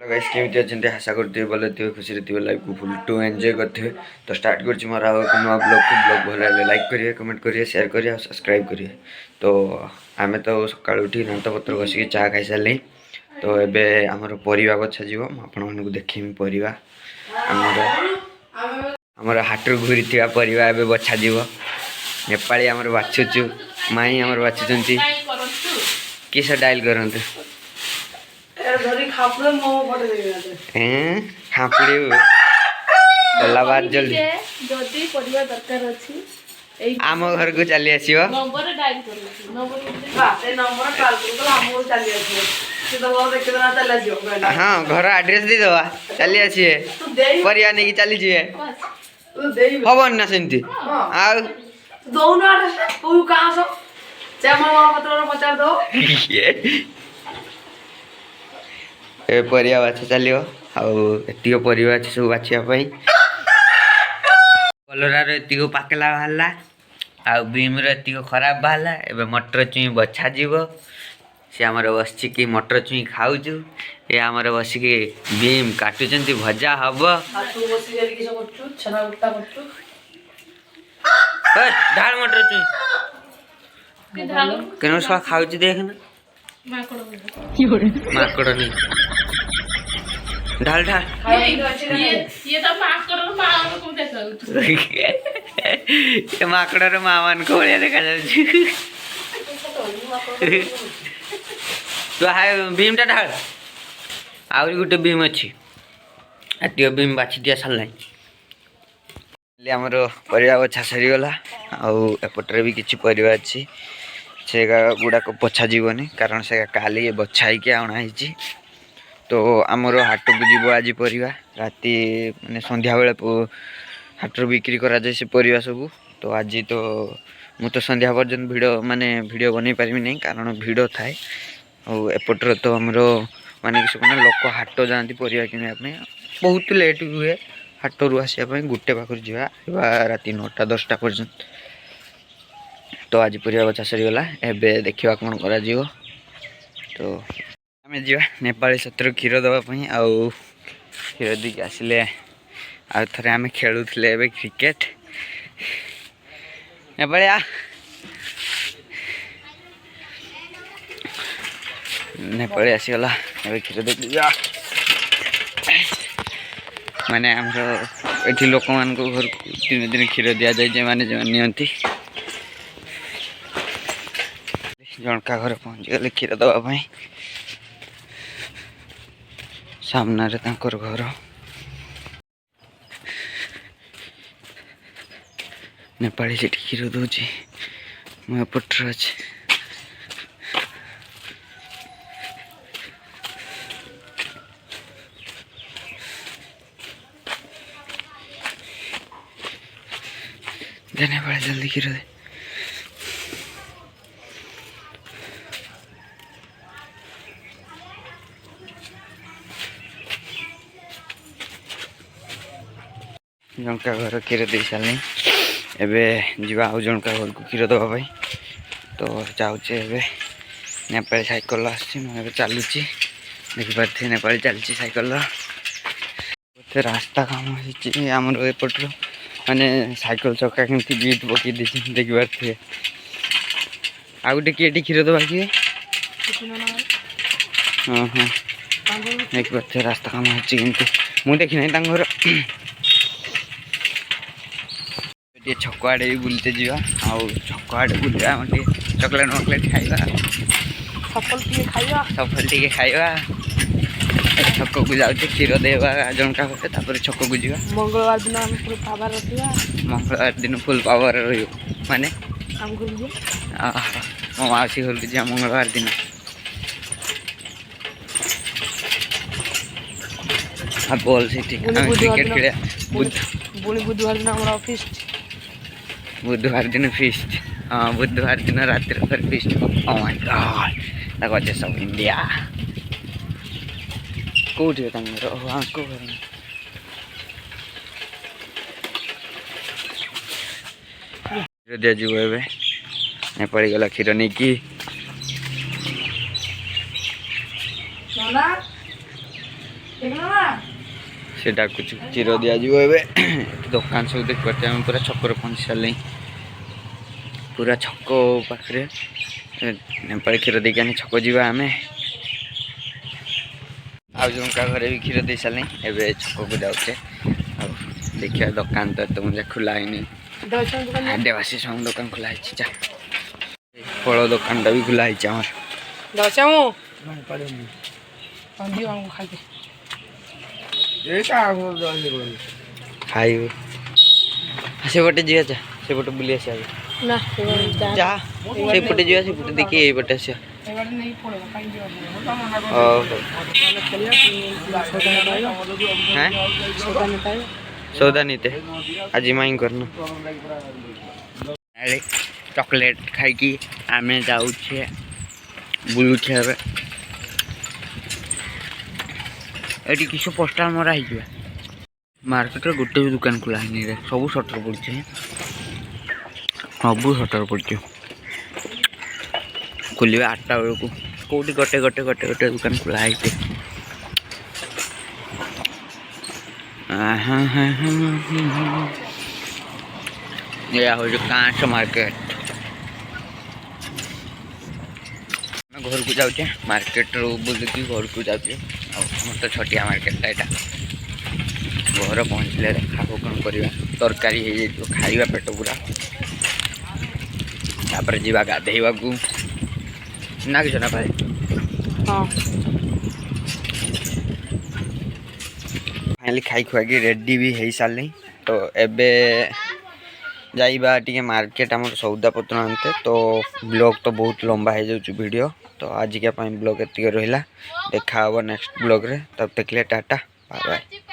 Hello guys केमती अच्छे आशा करते भले थे खुशी थे लाइफ को फुल टू एंजॉय करते तो स्टार्ट कर मोर आउ एक नुआ ब्लॉग को ब्लॉग भल लाइक करिए कमेंट करिए शेयर करिए और सब्सक्राइब करिए। तो आम तो सकाल उठी दांत पत्र घसिक चाह खाई सारे तो एबे आमर परिवा बछा जीव आपको देखी परिवा आमर हाटर घूरी थी परिवा एबे बछा जीव नेपाली आमर बाछुचु माई आमर बाछुचंती किस डायल करते खापड़ी गला बाद जल्दी जदी परिवार दरकार अछि आम घर को चली आसीबो नंबर डायल करू नंबर ए नंबर डायल करू हम को चली आसीबो से तो वो देख देना चली आसीबो हां घर एड्रेस दे दवा चली आसीए परिया नहीं चली जिए तू देई हबन ना सेंती आ दोनो एड्रेस तू कहां सो चमा मामा पत्र पचार दो ए परिया बाछ चलियो आउ एतियो परिवा अछि सब बाछिया पई कलरा रे एतिको पाकला बाहला आउ बीम रे एतिको खराब बाहला एबे मटर चुई बछा जीवो से हमर बसची की मटर चुई खाउजु ए हमर बसी की बीम काटु चंती भजा हबो आ तू बसी गेली कि सब करछु छना उल्टा करछु ए ढाल मटर चुई के ढालो केनो सा खाउजु देख ना माकड़ नहीं ढाल ढाल ये तो माकड़ मां को देखा ये माकड़ रे मावन को बढिया देखा जाउछि तो हाय भीम टा ढाल आउरी गुटे भीम अछि एतियो भीम बाछि दिया सल्लाई ले हमरो परिवा बछा सरी गला आउ एपटरे भी किछि परिवा अछि से गुड़ा को पोछा जीवनी कारण से काली बछाई के आना ही तो आमर हाट को जीव आज परिवा राति माने संध्या बेले हाट बिक्री करा जाय से परिवा सब तो आज तो मु तो संध्या पर्यंत वीडियो माने वीडियो बनै पारिमी नहीं कारण भिड़ थाए और एपटर तो आमर माने कि लोक हाट जाती परिवा किना बहुत लेट हुए हाट रु आसा गोटे पाखर जावा राति 9टा 10टा पर्यंत तो आज परिवा बचा सरीगला एबे देखिबा कोन करा जीवो तो आमे जीवा नेपाली सत्र खीर दबा पई आउ खीर दी आसिले आ थरे आमे खेलुथले एबे क्रिकेट नेपाली आ नेपाली आसीगला एबे खीर दे जा माने हमरो एठी लोक मान को घर 3 दिन खीर दिया जाय जे माने नियंती जनका घर पहुँच गले क्षीर दवाई सामना रे तांकर घर नेपाली से क्षीर दौची मैं पटर अच्छे देने पड़े जल्दी क्षीर दे जनका घर क्षीर दे सारे एबे जीवा आउ जनका घर को क्षीर दवा तो जाऊे एबे नेपाली साइकल आसे चलुची देखिपारे नेपाली चलती साइकल रास्ता काम आमर एपट माने साइकल चक्का केमती बीट पकई देखिपारे आ गोटे किए क्षीर दवा किए हाँ हाँ देखिपारे रास्ता काम होती मुझे देखी ना घर ये छक आड़े भी बुलते जावा आउ छक आड़े बुलवा चॉकलेट मकलेट खाइबा सफल टी खाइबा छक को जाऊे क्षीर देवा जनका घटे तापर छक को जावा मंगलवार दिन हम फुल पावर रखिया मंगलवार दिन फुल पावर रही माने मो मासी घर को जा मंगलवार दिन बॉल से क्रिकेट खेल बुधवार दिन हमारा ऑफिस बुधवार दिन फीस्ट हाँ बुधवार दिन रात फिर फीस्ट ओ माय गॉड देखो सब इंडिया कौटे हाँ को दिया जीव ए नेपाली गला क्षीर नहीं कि से डाकुच क्षीर दिज्व ए दुकान सब देख पारे आम पूरा छकर पहुँची सारे पूरा छक पाखे नेपाल क्षीर देके छक जा आम आज घर भी क्षीर दे सारे ए छक को जाऊे देखिए दुकान तो एत मुझे खुला है देवाशीष दुकान खुला है फल दुकान भी खुला है खाइब से पटे जी से पटे बुली आस जा से पटे जी से पटे देखिए ये पटे आस सौदा नीते आज माई करना चॉकलेट खाई आम जाऊे बुलूचे ये किस पोस्टर मरा है मार्केट गोटे भी दुकान खुला है सब सटर पड़े सब सटर पड़े खोल 8टा बेलू कौटी गोटे गोटे गोटे गोटे दुकान खुला है यह हूँ कांच मार्केट घर को जाऊे मार्केट रू बुलिकी घर को जाऊे तो छटिया मार्केट यहाँ घर पहुँचले देखा कौन करवा तरकारी खाइबा पेट पूरा तापर जीवा गाधेवा को ना कि ना पाए फाइनली खाई खुआकी रेडी भी हो सारे तो एबे जाइबा टी मार्केट आम सौदा पत्र आनते तो ब्लॉग तो बहुत लंबा हो जाऊँ वीडियो तो आज क्या ब्लॉग एतिक रहा देखा नेक्स्ट ब्लॉग रे तब तक टाटा बाय बाय।